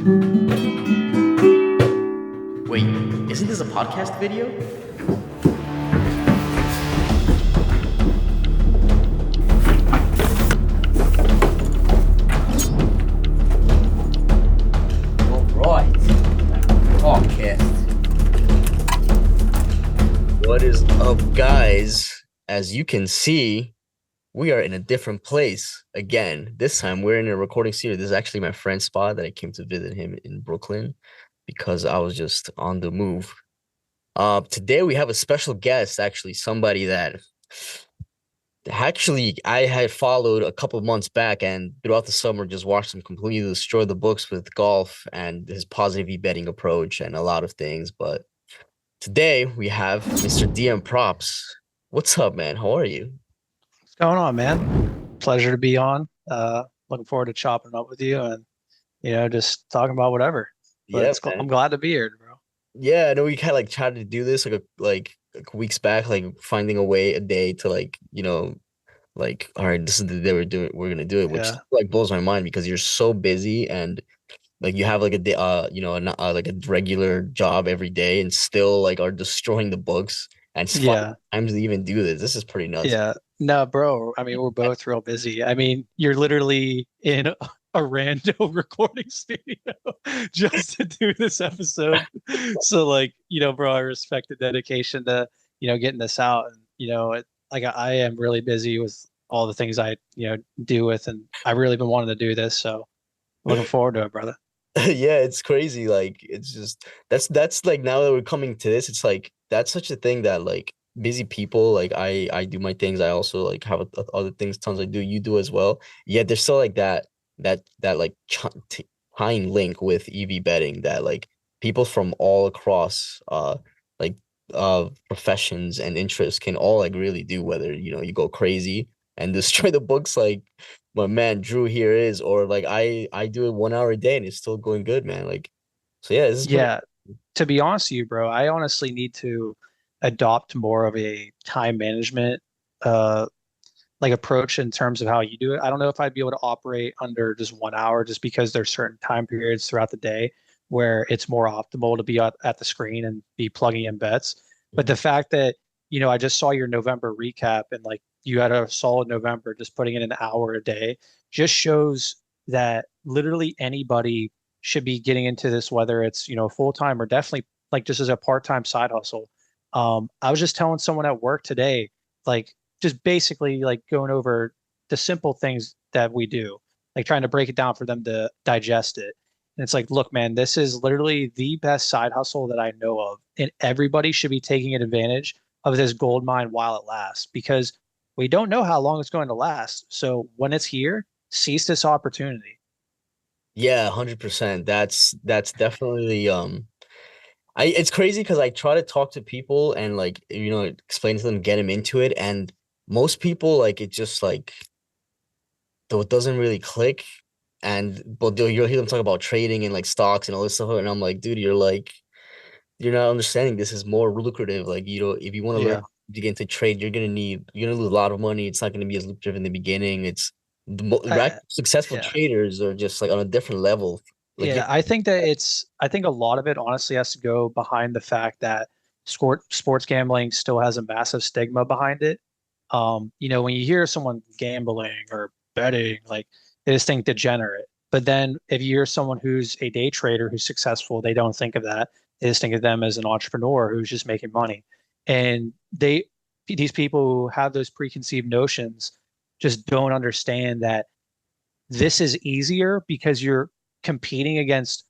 Wait, isn't this a podcast video? Alright, podcast. What is up, guys? As you can see, we are in a different place again. This time we're in a recording studio. This is actually my friend's spot that I came to visit him in Brooklyn because I was just on the move. Today we have a special guest, actually, somebody that actually I had followed a couple of months back and throughout the summer just watched him completely destroy the books with golf and his positive betting approach and a lot of things. But today we have Mr. DMProps. What's up, man? How are you? What's going on, man? Pleasure to be on. Looking forward to chopping up with you and just talking about whatever. But Yeah, I'm man. glad to be here, bro. Yeah, I know we kind of like tried to do this weeks back, like finding a way a day to like all right, this is the day we're gonna do it, which Yeah, like blows my mind because you're so busy and like you have like a day like a regular job every day and still like are destroying the books and finding yeah, times to even do this. This is pretty nuts. yeah. No, bro. I mean, we're both real busy. I mean, you're literally in a rando recording studio just to do this episode. So, like, bro, I respect the dedication to getting this out. And like I am really busy with all the things I do with, and I've really been wanting to do this. So, looking forward to it, brother. Yeah, it's crazy. Like it's just that's like now that we're coming to this, it's like that's such a thing that like busy people like I do my things. I also like have other things tons I do. You do as well. Yet there's still like that like tying link with EV betting that like people from all across like professions and interests can all like really do whether you go crazy and destroy the books like my man Drew here is, or like I do it 1 hour a day and it's still going good, man. Like, so yeah, this is pretty. Yeah, to be honest with you, bro, I honestly need to adopt more of a time management uh like approach in terms of how you do it. I don't know if I'd be able to operate under just 1 hour just because there's certain time periods throughout the day where it's more optimal to be at the screen and be plugging in bets. But the fact that, I just saw your November recap and like you had a solid November just putting in an hour a day just shows that literally anybody should be getting into this, whether it's, full time or definitely like just as a part time side hustle. I was just telling someone at work today, like just basically like going over the simple things that we do, like trying to break it down for them to digest it. And it's like, look, man, this is literally the best side hustle that I know of. And everybody should be taking advantage of this gold mine while it lasts because we don't know how long it's going to last. So when it's here, seize this opportunity. Yeah, 100%. That's definitely I it's crazy because I try to talk to people and like explain to them, get them into it, and most people like it just like though it doesn't really click. And but you'll hear them talk about trading and like stocks and all this stuff, and I'm like, dude, you're not understanding this is more lucrative. Like, if you want to learn Yeah. to get into trade, you're gonna lose a lot of money. It's not gonna be as lucrative in the beginning. It's I, successful yeah. traders are just like on a different level. Like, yeah, Yeah, I think a lot of it honestly has to go behind the fact that sports gambling still has a massive stigma behind it. When you hear someone gambling or betting, like they just think degenerate. But then if you hear someone who's a day trader who's successful, they don't think of that. They just think of them as an entrepreneur who's just making money. And these people who have those preconceived notions just don't understand that this is easier because you're competing against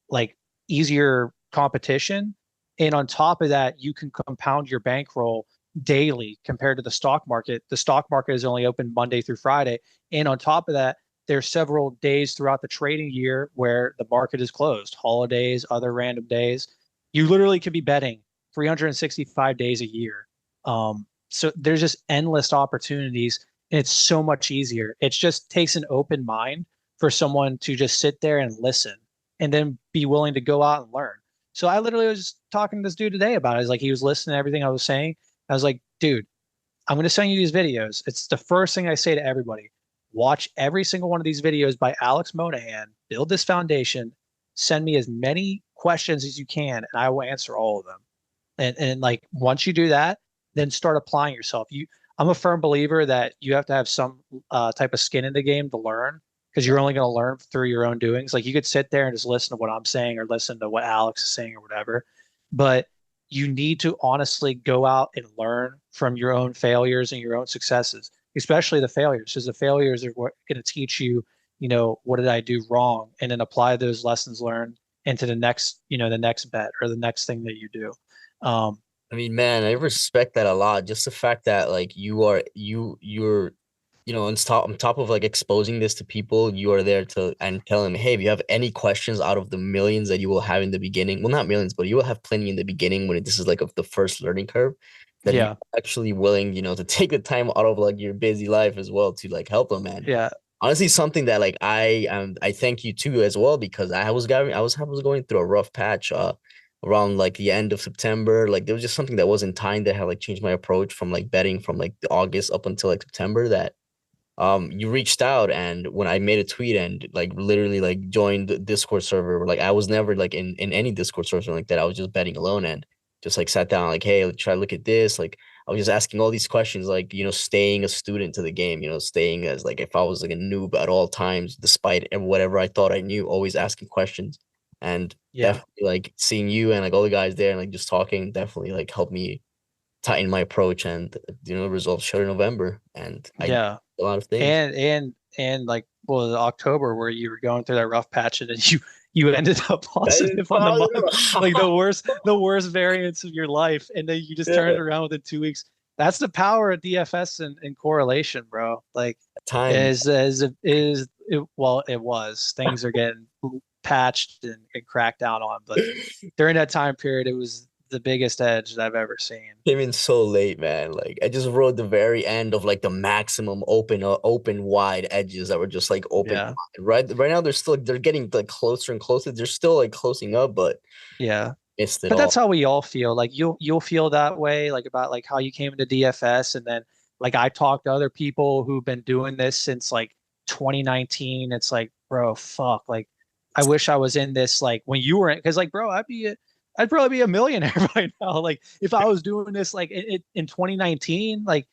like easier competition. And on top of that, you can compound your bankroll daily compared to the stock market. The stock market is only open Monday through Friday. And on top of that, there's several days throughout the trading year where the market is closed, holidays, other random days. You literally could be betting 365 days a year. So there's just endless opportunities and it's so much easier. It just takes an open mind for someone to just sit there and listen and then be willing to go out and learn. So I literally was talking to this dude today about it. It's like he was listening to everything I was saying. I was like, dude, I'm going to send you these videos. It's the first thing I say to everybody. Watch every single one of these videos by Alex Monahan, build this foundation, send me as many questions as you can, and I will answer all of them. And like once you do that, then start applying yourself. I'm a firm believer that you have to have some type of skin in the game to learn, because you're only going to learn through your own doings. Like you could sit there and just listen to what I'm saying or listen to what Alex is saying or whatever, but you need to honestly go out and learn from your own failures and your own successes, especially the failures, because the failures are going to teach you, what did I do wrong, and then apply those lessons learned into the next, the next bet or the next thing that you do. I mean, man, I respect that a lot. Just the fact that like you're on top of like exposing this to people, you are there to and tell them, hey, if you have any questions out of the millions that you will have in the beginning, well, not millions, but you will have plenty in the beginning when this is like of the first learning curve, that you're Yeah, actually willing, to take the time out of like your busy life as well to like help them, man. yeah, Honestly, something that like I thank you too as well, because I was going through a rough patch around like the end of September. Like there was just something that was in time that had like changed my approach from like betting from like the August up until like September, that you reached out, and when I made a tweet and like literally like joined the Discord server, like I was never like in any Discord server like that. I was just betting alone and just like sat down like, hey, try to look at this. Like I was just asking all these questions, like, staying a student to the game, staying as like if I was like a noob at all times, despite whatever I thought I knew, always asking questions. And yeah, definitely like seeing you and like all the guys there and like just talking definitely like helped me tighten my approach, and the results showed in November, and I did yeah. a lot of things. And like, well, October, where you were going through that rough patch, and then you ended up That is positive on the month, like positive. the worst variance of your life, and then you just turned Yeah. it around within 2 weeks. That's the power of DFS and correlation, bro. Like, Time. is it, well, it was, things are getting patched and cracked down on, but during that time period, it was the biggest edge that I've ever seen. Came in so late, man. Like I just rode the very end of like the maximum open wide edges that were just like open Yeah, wide. Right now they're getting like closer and closer. They're still like closing up, but yeah. missed it But that's all. how we all feel. Like you'll feel that way, like about like how you came into DFS, and then like I talked to other people who've been doing this since like 2019. It's like, bro, fuck. Like I wish I was in this like when you were in, because like, bro, I'd probably be a millionaire right now. Like if I was doing this like in 2019, like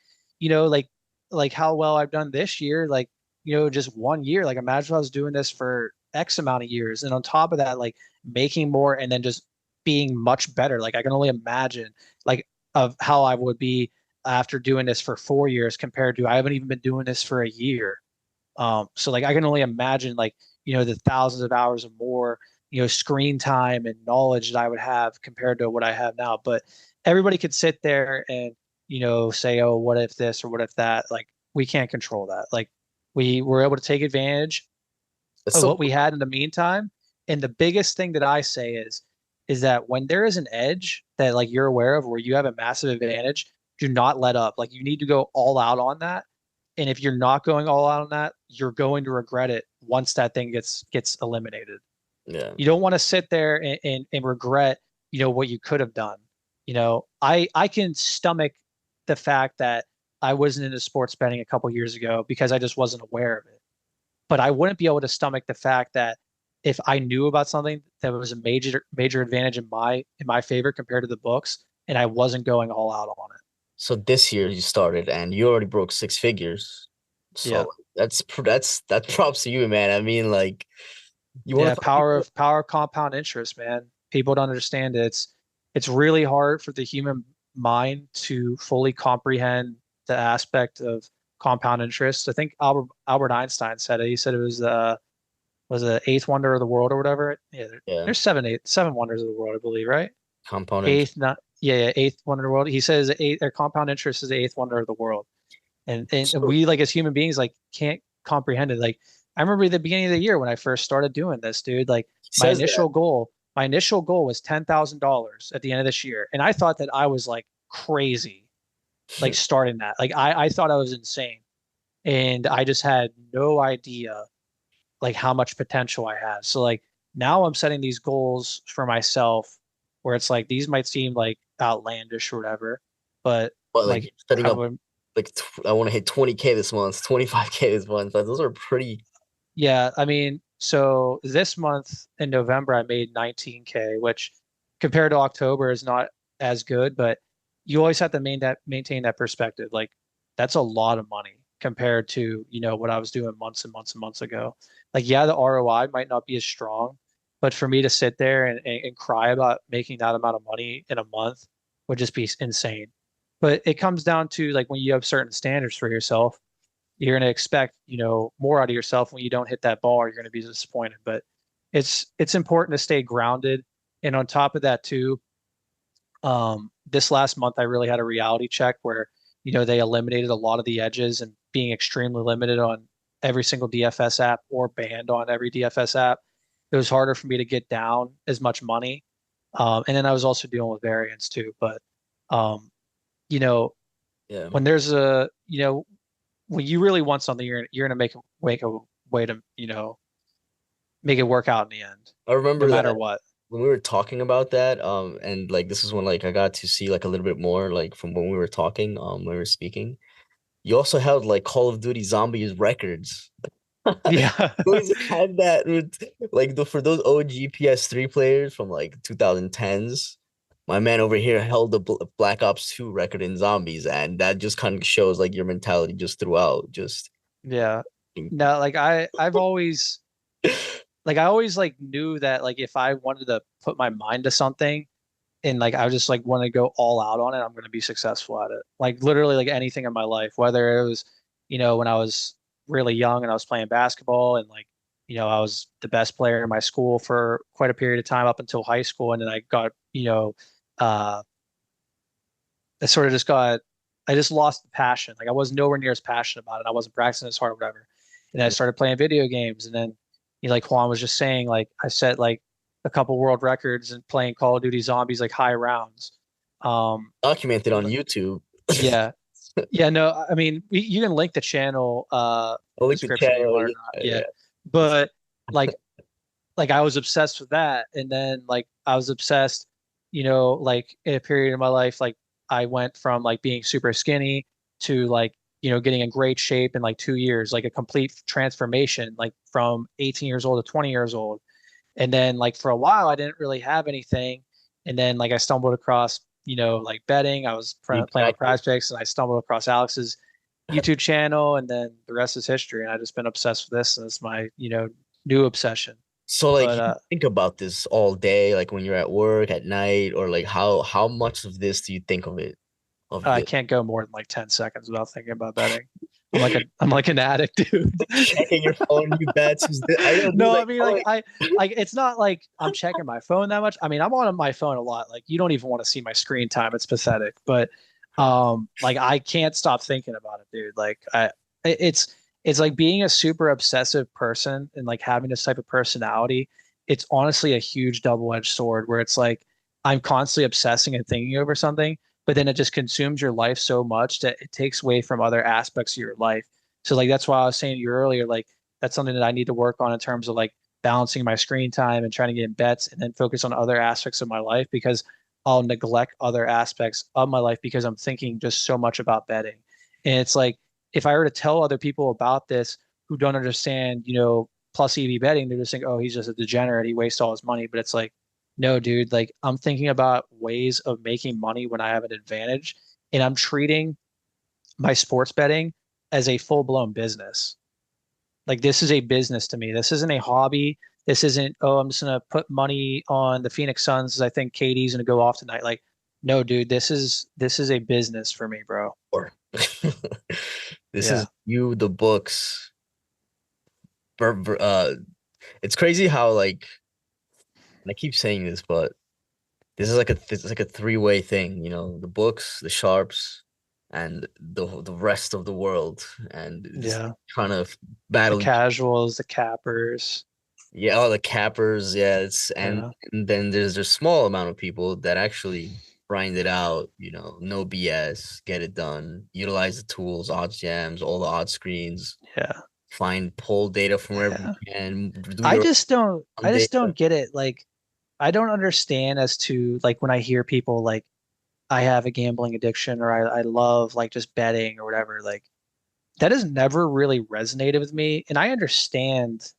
how well I've done this year, like just 1 year. Like imagine if I was doing this for X amount of years, and on top of that, like making more, and then just being much better. Like I can only imagine like of how I would be after doing this for 4 years compared to I haven't even been doing this for a year. So like I can only imagine like the thousands of hours of more screen time and knowledge that I would have compared to what I have now. But everybody could sit there and say, oh, what if this or what if that? Like we can't control that. Like we were able to take advantage It's of so what we had in the meantime. And the biggest thing that I say is that when there is an edge that like you're aware of where you have a massive advantage, do not let up. Like you need to go all out on that. And if you're not going all out on that, you're going to regret it once that thing gets eliminated. yeah. You don't want to sit there and regret, what you could have done. I can stomach the fact that I wasn't into sports betting a couple years ago because I just wasn't aware of it. But I wouldn't be able to stomach the fact that if I knew about something that was a major advantage in my favor compared to the books, and I wasn't going all out on it. So this year you started and you already broke six figures. Yeah. So that's props to you, man. I mean, like you want Yeah, to find people. power of compound interest, man. People don't understand it. It's really hard for the human mind to fully comprehend the aspect of compound interest. I think Albert Einstein said it. He said it was the eighth wonder of the world or whatever. Yeah, Yeah, there's seven wonders of the world, I believe, right? compound interest. Eighth, not yeah, eighth wonder of the world. He says eighth or compound interest is the eighth wonder of the world. And So we like as human beings like can't comprehend it. Like I remember at the beginning of the year when I first started doing this, dude, like he says that. my initial goal was $10,000 at the end of this year. And I thought that I was like crazy, like starting that. Like I thought I was insane. And I just had no idea like how much potential I have. So like now I'm setting these goals for myself where it's like these might seem like outlandish or whatever, but But like like you're setting up how like I want to hit 20K this month, 25K this month. But those are pretty. yeah, I mean, So this month in November, I made 19K, which compared to October is not as good, but you always have to maintain that perspective. Like that's a lot of money compared to, what I was doing months and months and months ago. Like, yeah, the ROI might not be as strong, but for me to sit there and cry about making that amount of money in a month would just be insane. But it comes down to like when you have certain standards for yourself, you're going to expect, more out of yourself. When you don't hit that bar, you're going to be disappointed. But it's important to stay grounded. And on top of that too, this last month I really had a reality check where, they eliminated a lot of the edges and being extremely limited on every single DFS app or banned on every DFS app. It was harder for me to get down as much money. And then I was also dealing with variance too. But um, you know, Yeah. when there's a, when you really want something, you're gonna make a way to, make it work out in the end, I no remember matter that what. when we were talking about that, and like this is when like I got to see like a little bit more like from when we were talking, when we were speaking. You also held like Call of Duty Zombies records. Yeah. You always had that with like for those OG PS3 players from like 2010s. My man over here held the Black Ops 2 record in zombies, and that just kind of shows like your mentality just throughout. Just Yeah. No, like I've always like I always like knew that like if I wanted to put my mind to something and like I just like want to go all out on it, I'm gonna be successful at it. Like literally like anything in my life, whether it was, when I was really young and I was playing basketball and like, I was the best player in my school for quite a period of time up until high school. And then I got, uh I sort of just got, I just lost the passion. Like I was nowhere near as passionate about it. I wasn't practicing as hard or whatever. And I started playing video games. And then, like Juan was just saying, like I set like a couple world records and playing Call of Duty Zombies, like high rounds. Um, documented on YouTube. yeah, yeah, no, I mean, you can link the channel I'll in the link the description if you channel. want or not. Yeah, but like I was obsessed with that, and then like I was obsessed, like in a period of my life, like I went from like being super skinny to like getting in great shape in like 2 years, like a complete transformation, like from 18 years old to 20 years old. And then like for a while, I didn't really have anything, and then like I stumbled across like betting. I was You playing on connected. Prize Picks, and I stumbled across Alex's YouTube channel, and then the rest is history. And I've just been obsessed with this, and it's my new obsession. So like But you think about this all day, like when you're at work, at night, or like how much of this do you think of it? Of I this can't go more than like 10 seconds without thinking about betting. I'm like an addict, dude. checking your phone, you bets. I don't do No, I like mean I'm like like like it's not like I'm checking my phone that much. I mean, I'm on my phone a lot. Like you don't even want to see my screen time. It's pathetic. But like I can't stop thinking about it, dude. Like it's like being a super obsessive person and like having this type of personality. It's honestly a huge double-edged sword where it's like I'm constantly obsessing and thinking over something, but then it just consumes your life so much that it takes away from other aspects of your life. So like that's why I was saying to you earlier, like that's something that I need to work on in terms of like balancing my screen time and trying to get in bets and then focus on other aspects of my life because I'll neglect other aspects of my life because I'm thinking just so much about betting. And it's like if I were to tell other people about this who don't understand, plus EV betting, they're just think, oh, he's just a degenerate. He wastes all his money. But it's like, no, dude, like I'm thinking about ways of making money when I have an advantage. And I'm treating my sports betting as a full blown business. Like this is a business to me. This isn't a hobby. This isn't, oh, I'm just gonna put money on the Phoenix Suns because I think KD's gonna go off tonight. Like, no, dude, this is a business for me, bro. or this is Yeah. you, the books. It's crazy how like and I keep saying this, but this is like a three-way thing, the books, the sharps, and the rest of the world, and just Yeah. trying to The battle. casuals, the cappers. Yeah, all the cappers, yeah, Yeah. and then there's a small amount of people that actually grind it out, no BS, get it done, utilize the tools, odds jams, all the odd screens, Yeah. find pull data from wherever you Yeah. can, do your own I just data. don't get it. Like, I don't understand as to like when I hear people like I have a gambling addiction or I love like just betting or whatever, like that has never really resonated with me. And I understand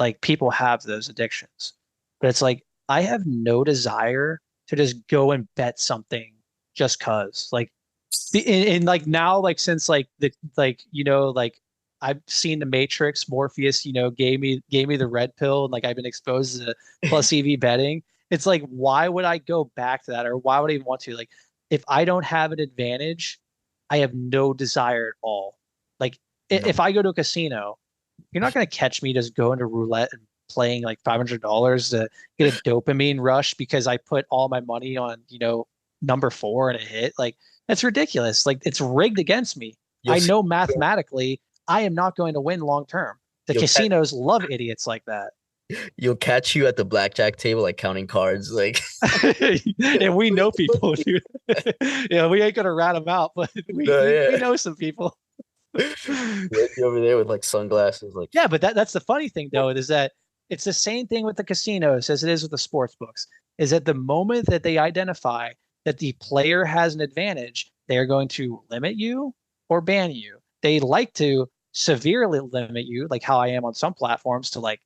like people have those addictions. But it's like I have no desire to just go and bet something just cause. Like in like now, like since like the like like I've seen the Matrix, Morpheus, gave me the red pill, and like I've been exposed to plus EV betting. It's like, why would I go back to that, or why would I even want to? Like, if I don't have an advantage, I have no desire at all. Like, No, if I go to a casino, you're not going to catch me just going to roulette and playing like $500 to get a dopamine rush because I put all my money on, number four and a hit. Like, that's ridiculous. Like, it's rigged against me. you'll I see, know mathematically I am not going to win long term. The you'll catch, casinos love idiots like that. you'll catch you at the blackjack table, like counting cards, like And we know people, dude. Yeah, we ain't gonna rat them out, but we no, we, we yeah. know some people. You over there with like sunglasses, like Yeah, but that's the funny thing though, is that it's the same thing with the casinos as it is with the sports books. Is at the moment that they identify that the player has an advantage, they are going to limit you or ban you. They like to severely limit you, like how I am on some platforms, to like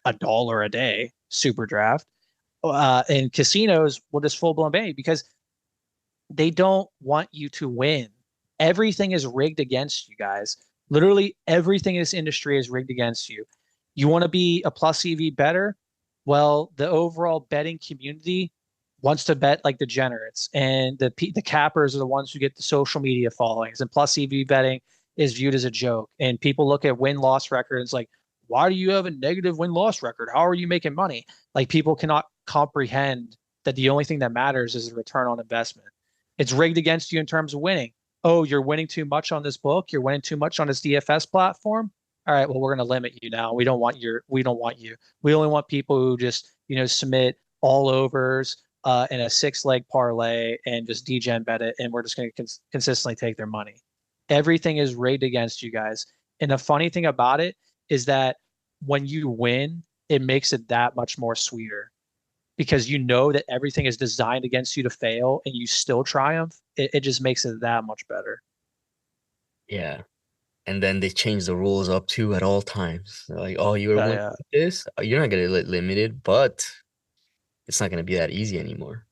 $1 a day, super draft. And casinos will just full blown ban you because they don't want you to win. Everything is rigged against you guys. Literally everything in this industry is rigged against you. You want to be a plus EV better? Well, the overall betting community wants to bet like degenerates, and the cappers are the ones who get the social media followings. And plus EV betting is viewed as a joke, and people look at win loss records like, why do you have a negative win loss record? How are you making money? Like people cannot comprehend that the only thing that matters is the return on investment. It's rigged against you in terms of winning. Oh, you're winning too much on this book. You're winning too much on this DFS platform. All right, well, we're going to limit you now. We don't want you. We only want people who just, submit all overs in a 6-leg parlay and just degen bet it. And we're just going to consistently take their money. Everything is rigged against you guys. And the funny thing about it is that when you win, it makes it that much more sweeter because you know that everything is designed against you to fail and you still triumph. It just makes it that much better. yeah. And then they change the rules up too at all times. They're like, oh, you were winning Yeah. this, you're not gonna get limited, but it's not gonna be that easy anymore.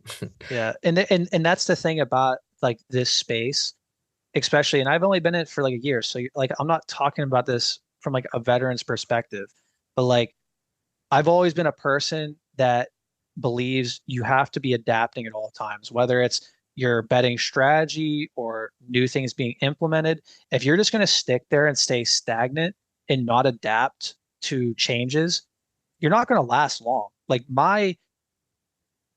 Yeah. And that's the thing about like this space, especially, and I've only been in it for like a year. So like I'm not talking about this from like a veteran's perspective, but like I've always been a person that believes you have to be adapting at all times, whether it's your betting strategy or new things being implemented. If you're just going to stick there and stay stagnant and not adapt to changes, you're not going to last long. Like my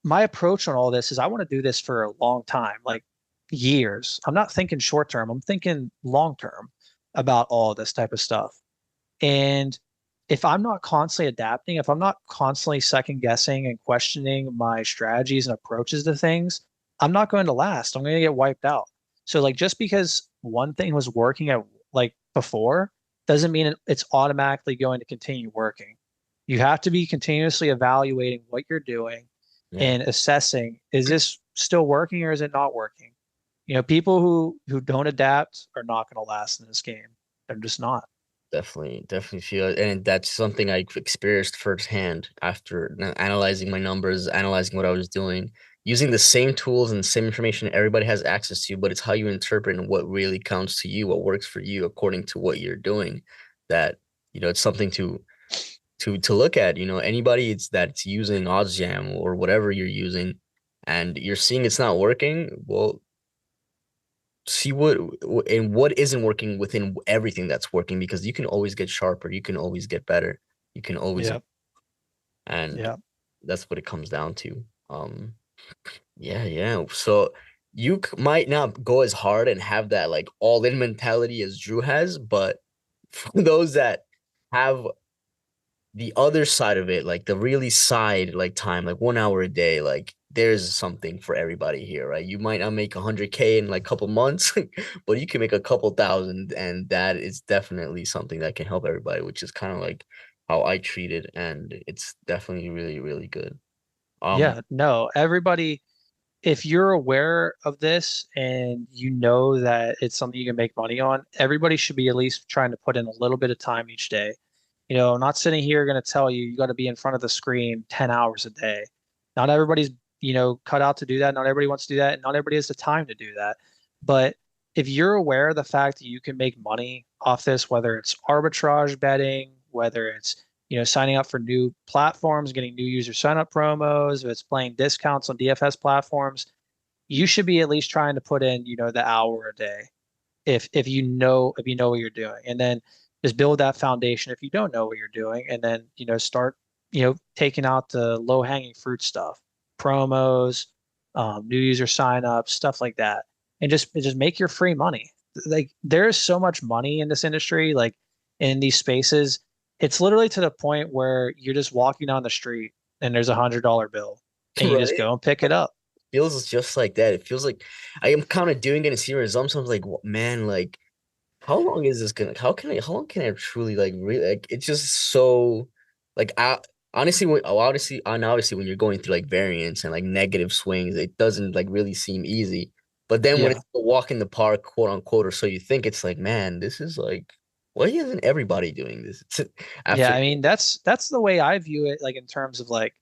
approach on all this is I want to do this for a long time, like years. I'm not thinking short term, I'm thinking long term about all this type of stuff. And if I'm not constantly adapting, if I'm not constantly second guessing and questioning my strategies and approaches to things, I'm not going to last. I'm going to get wiped out. So like just because one thing was working at like before doesn't mean it's automatically going to continue working. You have to be continuously evaluating what you're doing Yeah, and assessing, is this still working or is it not working? People who don't adapt are not going to last in this game. They're just not. definitely feel it. And that's something I experienced firsthand after analyzing my numbers, analyzing what I was doing, using the same tools and the same information everybody has access to, but it's how you interpret and what really counts to you, what works for you according to what you're doing. That, it's something to look at. Anybody that's using OddsJam or whatever you're using, and you're seeing it's not working. Well, see what isn't working within everything that's working, because you can always get sharper, you can always get better, you can always, Yeah. and Yeah. that's what it comes down to. Yeah. So you might not go as hard and have that like all-in mentality as Drew has, but for those that have the other side of it, like the really side, like time, like 1 hour a day, like there's something for everybody here, right? You might not make 100K in like a couple months, but you can make a couple thousand, and that is definitely something that can help everybody, which is kind of like how I treat it, and it's definitely really, really good. Um, Yeah. No, everybody, if you're aware of this and you know that it's something you can make money on, everybody should be at least trying to put in a little bit of time each day. I'm not sitting here going to tell you you got to be in front of the screen 10 hours a day. Not everybody's, cut out to do that. Not everybody wants to do that. And not everybody has the time to do that. But if you're aware of the fact that you can make money off this, whether it's arbitrage betting, whether it's, signing up for new platforms, getting new user sign up promos, if it's playing discounts on DFS platforms, you should be at least trying to put in, the hour a day if you know what you're doing. And then just build that foundation if you don't know what you're doing, and then start taking out the low hanging fruit stuff, promos, new user signups, stuff like that, and just make your free money. Like there's so much money in this industry, like in these spaces. It's literally to the point where you're just walking down the street and there's $100 bill and you just Right? go and pick it up. Feels just like that. It feels like I am kind of doing it and seeing results. I'm like, man, like how long is this gonna? How long can I truly like really like? It's just so like I honestly, obviously when you're going through like variance and like negative swings, it doesn't like really seem easy. But then when Yeah. it's a walk in the park, quote unquote, or so you think, it's like, man, this is like, why isn't everybody doing this? Yeah, After I mean that's the way I view it, like in terms of like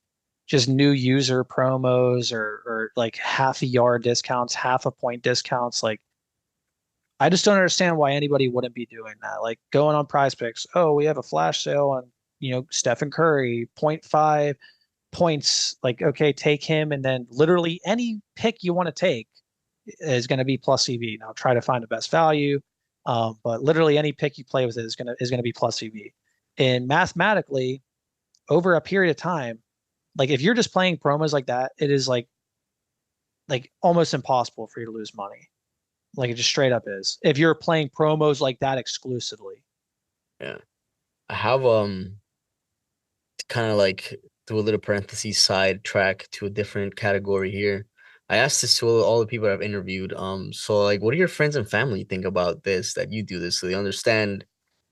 just new user promos or like half a yard discounts, half a point discounts. Like I just don't understand why anybody wouldn't be doing that. Like going on Prize Picks, oh, we have a flash sale on, Stephen Curry, point 0.5 points. Like, okay, take him, and then literally any pick you want to take is going to be plus EV. Now try to find the best value. But literally any pick you play with it is gonna be plus EV. And mathematically, over a period of time, like if you're just playing promos like that, it is like almost impossible for you to lose money. Like it just straight up is. If you're playing promos like that exclusively. yeah, I have to kind of like do a little parentheses side track to a different category here. I asked this to all the people I've interviewed. So like, what do your friends and family think about this? That you do this, so they understand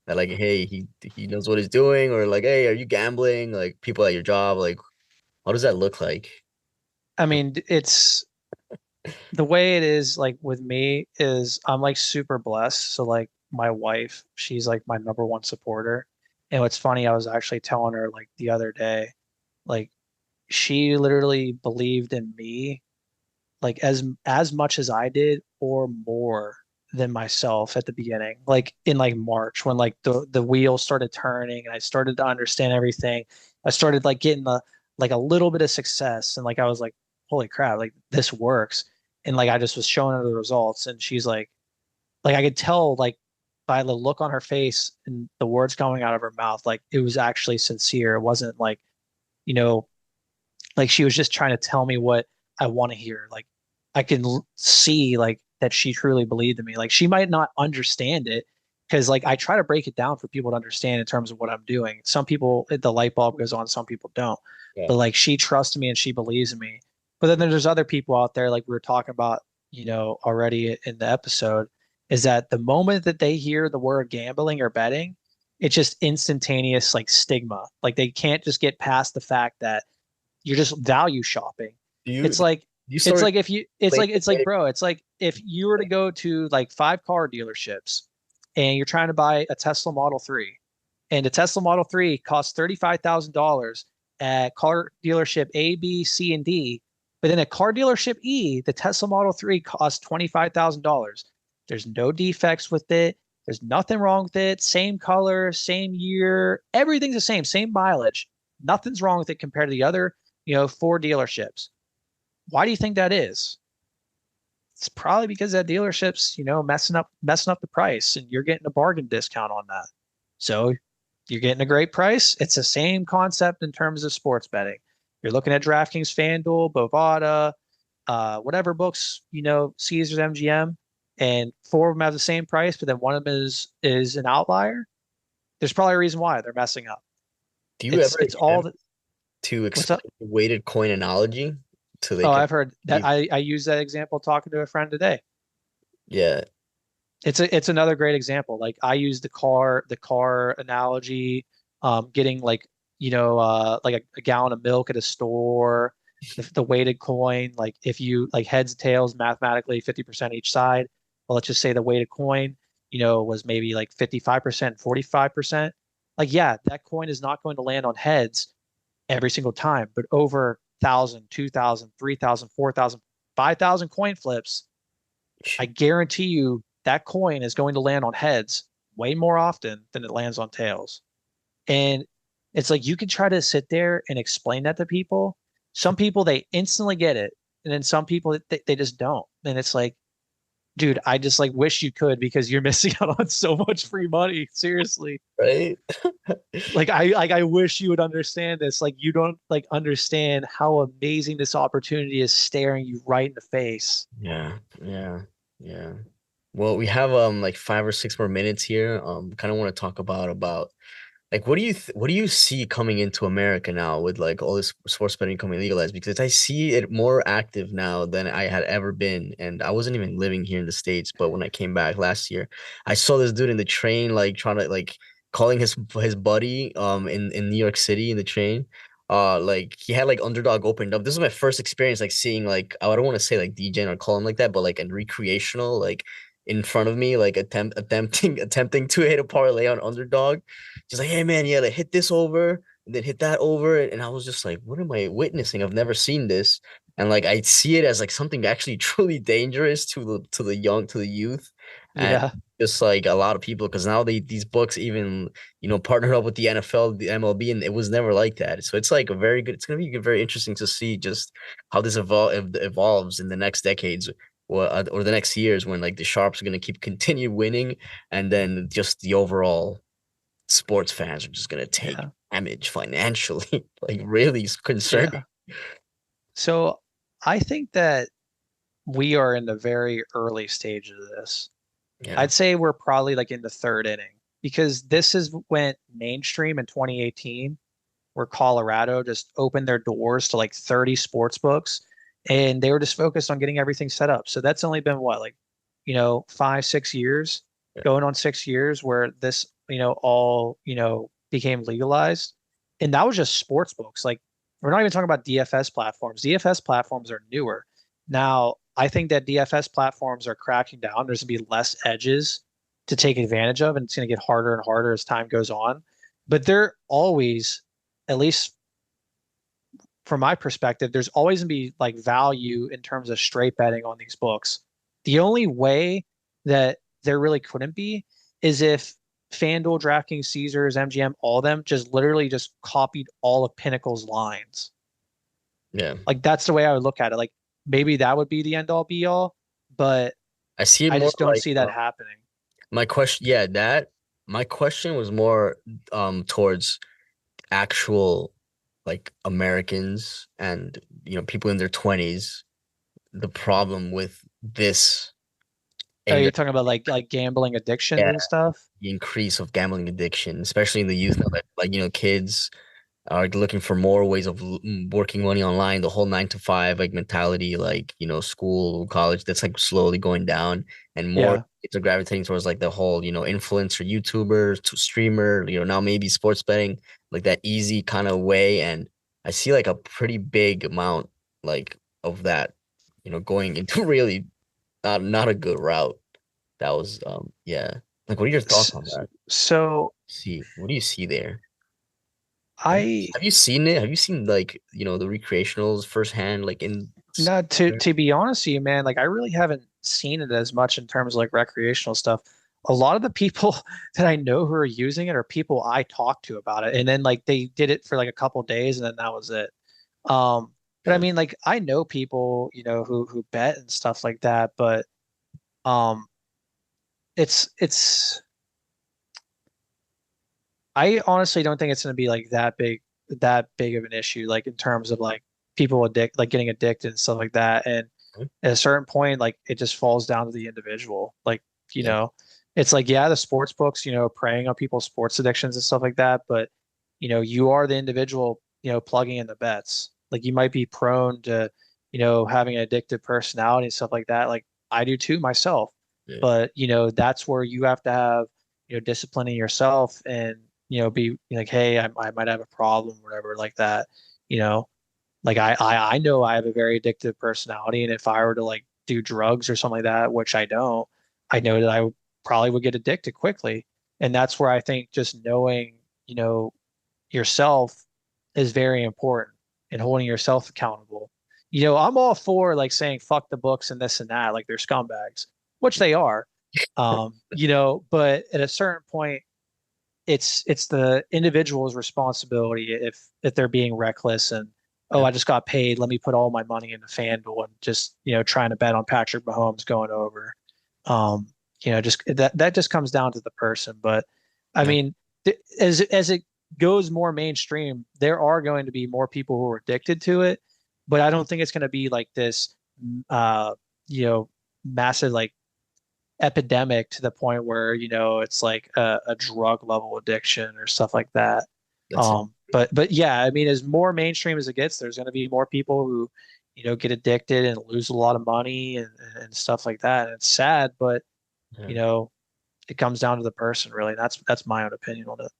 that like, hey, he knows what he's doing, or like, hey, are you gambling? Like people at your job, like, how does that look like? I mean, it's the way it is like with me is I'm like super blessed. So like my wife, she's like my number one supporter. And what's funny, I was actually telling her like the other day, like she literally believed in me like as much as I did or more than myself at the beginning. Like in like March when like the wheels started turning and I started to understand everything. I started like getting the like a little bit of success and like I was like, holy crap, like this works. And like I just was showing her the results and she's like I could tell like by the look on her face and the words coming out of her mouth, like it was actually sincere. It wasn't like, you know, like she was just trying to tell me what I want to hear. Like I can see like that she truly believed in me. Like she might not understand it because like I try to break it down for people to understand in terms of what I'm doing. Some people the light bulb goes on, some people don't. Yeah. But like she trusts me and she believes in me. But then there's other people out there like we were talking about, already in the episode, is that the moment that they hear the word gambling or betting, it's just instantaneous like stigma. Like they can't just get past the fact that you're just value shopping. Do you It's like you it's start like if you playing? it's like bro, it's like if you were to go to like 5 car dealerships and you're trying to buy a Tesla Model 3 and the Tesla Model 3 costs $35,000 at car dealership A, B, C, and D, but then at car dealership E, the Tesla Model 3 costs $25,000. There's no defects with it. There's nothing wrong with it. Same color, same year, everything's the same, same mileage. Nothing's wrong with it compared to the other, 4 dealerships. Why do you think that is? It's probably because that dealership's, messing up the price and you're getting a bargain discount on that. So you're getting a great price. It's the same concept in terms of sports betting. You're looking at DraftKings, FanDuel, Bovada, whatever books, Caesars, MGM, and 4 of them have the same price, but then one of them is an outlier. There's probably a reason why they're messing up. Do you It's ever it's all attempt the, to what's up? explain the weighted coin analogy so they Oh, can I've heard that. give? I use that example talking to a friend today. Yeah, It's another great example. Like I use the car analogy, getting like like a gallon of milk at a store, the weighted coin. Like if you like heads tails mathematically 50% each side. Well, let's just say the weighted coin, was maybe like 55%, 45%. Like, yeah, that coin is not going to land on heads every single time, but over 1,000, 2,000, 3,000, 4,000, 5,000 coin flips, I guarantee you that coin is going to land on heads way more often than it lands on tails. And it's like you can try to sit there and explain that to people. Some people they instantly get it, and then some people they just don't. And it's like, dude, I just like wish you could because you're missing out on so much free money. Seriously. Right? I wish you would understand this. Like you don't like understand how amazing this opportunity is staring you right in the face. Yeah, yeah, yeah. Well, we have like 5 or 6 more minutes here. Kind of want to talk about like what do you see coming into America now with like all this sports betting becoming legalized? Because I see it more active now than I had ever been, and I wasn't even living here in the States. But when I came back last year, I saw this dude in the train like trying to like calling his buddy in New York City in the train. Like he had like underdog opened up. This is my first experience like seeing like I don't want to say like DJing or call him like that, but like in recreational like in front of me like attempting to hit a parlay on underdog. She's like, hey man, yeah, like hit this over and then hit that over. And I was just like, what am I witnessing? I've never seen this. And like I see it as like something actually truly dangerous to the young, to the youth. And Yeah, just like a lot of people, because now these books even, partner up with the NFL, the MLB, and it was never like that. So it's like a very good, it's gonna be very interesting to see just how this evolves in the next decades or the next years when like the sharps are gonna keep continue winning and then just the overall sports fans are just gonna take yeah, damage financially, like really concerning. yeah. So I think that we are in the very early stages of this. Yeah. I'd say we're probably like in the third inning because this is went mainstream in 2018, where Colorado just opened their doors to like 30 sports books and they were just focused on getting everything set up. So that's only been what, like, 5, 6 years, Yeah. going on 6 years where this, all, became legalized. And that was just sports books. Like, we're not even talking about DFS platforms. DFS platforms are newer. Now, I think that DFS platforms are cracking down. There's going to be less edges to take advantage of, and it's going to get harder and harder as time goes on. But they're always, at least from my perspective, there's always going to be like value in terms of straight betting on these books. The only way that there really couldn't be is if FanDuel, DraftKings, Caesars, MGM, all of them just literally just copied all of Pinnacle's lines. Yeah. Like that's the way I would look at it. Like maybe that would be the end all be all, but I see it I more just don't like see that happening. my question. Yeah, that my question was more towards actual like Americans and people in their 20s. The problem with this Oh, in you're the talking about like gambling addictions yeah, and stuff? the increase of gambling addiction, especially in the youth now that like kids are looking for more ways of working money online, the whole 9 to 5 like mentality, like school, college, that's like slowly going down, and more Yeah. kids are gravitating towards like the whole influencer, YouTuber to streamer, now maybe sports betting, like that easy kind of way. And I see like a pretty big amount like of that, going into really not a good route. That was yeah. Like, what are your thoughts on that? So See, what do you see there? Have you I have you seen it? Have you seen like the recreationals firsthand, like in No, to be honest with you, man, like I really haven't seen it as much in terms of like recreational stuff. A lot of the people that I know who are using it are people I talked to about it, and then like they did it for like a couple days, and then that was it. But I Yeah. mean, like I know people, who bet and stuff like that, but um, it's I honestly don't think it's going to be like that big of an issue, like in terms of like people like getting addicted and stuff like that. And at a certain point, like it just falls down to the individual. Like, you Yeah. know, it's like, yeah, the sports books, preying on people's sports addictions and stuff like that. But, you are the individual, plugging in the bets. Like you might be prone to, having an addictive personality and stuff like that. Like I do too myself. Yeah. But, that's where you have to have, disciplining yourself and, be like, hey, I might have a problem, whatever, like that, you know. Like I know I have a very addictive personality, and if I were to like do drugs or something like that, which I don't, I know that probably would get addicted quickly. And that's where I think just knowing, you know, yourself is very important and holding yourself accountable. I'm all for like saying fuck the books and this and that, like they're scumbags, which they are. But at a certain point, it's the individual's responsibility if they're being reckless and oh, Yeah. I just got paid, let me put all my money into FanDuel and just trying to bet on Patrick Mahomes going over. Um, just that just comes down to the person. But I Yeah. mean, as it goes more mainstream, there are going to be more people who are addicted to it, but I don't think it's going to be like this, uh, you know, massive like epidemic to the point where it's like a drug level addiction or stuff like that. That's it. But yeah, I mean, as more mainstream as it gets, there's going to be more people who get addicted and lose a lot of money and stuff like that. And it's sad, but Yeah. you know it comes down to the person really. That's my own opinion on it.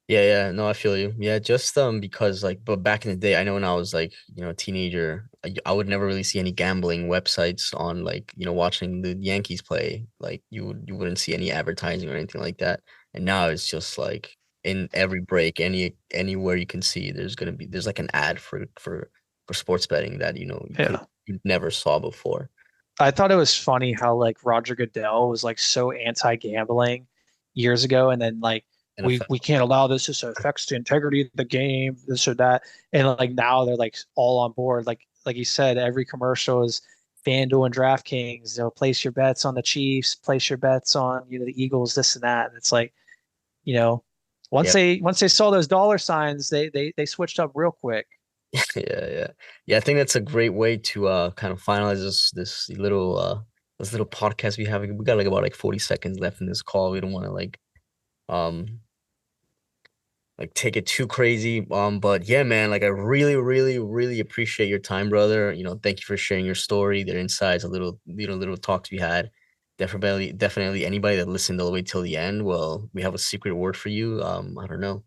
Yeah, yeah, no, I feel you. Yeah, just because like, but back in the day, I know when I was like, a teenager, I would never really see any gambling websites on like, watching the Yankees play. Like you wouldn't see any advertising or anything like that. And now it's just like in every break, anywhere you can see, there's like an ad for sports betting that Yeah. you never saw before. I thought it was funny how like Roger Goodell was like so anti-gambling years ago, and then like we NFL. we can't allow this. This affects the integrity of the game, this or that, and like now they're like all on board. Like you said, every commercial is FanDuel and DraftKings. Place your bets on the Chiefs, place your bets on the Eagles, this and that. And it's like you know, once Yeah, they saw those dollar signs, they switched up real quick. yeah, yeah. Yeah, I think that's a great way to kind of finalize this little podcast we have. We got like about like 40 seconds left in this call. We don't want to um take it too crazy. But yeah, man, like I really, really, really appreciate your time, brother. Thank you for sharing your story, their insights, a little, little talks we had. Definitely anybody that listened all the way till the end, well, we have a secret word for you. I don't know.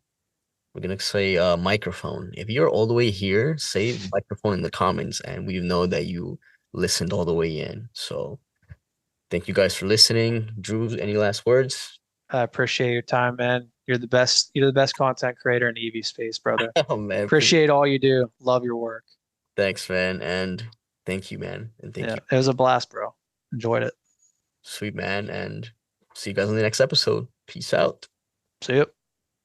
We're gonna say microphone. If you're all the way here, say microphone in the comments, and we know that you listened all the way in. So thank you guys for listening. Drew, any last words? I appreciate your time, man. You're the best. You're the best content creator in EV space, brother. Oh man, Appreciate all you do. Love your work. thanks, man, and thank you, man, and thank Yeah, you, it was a blast, bro. Enjoyed it. sweet man, and see you guys on the next episode. Peace out. See you.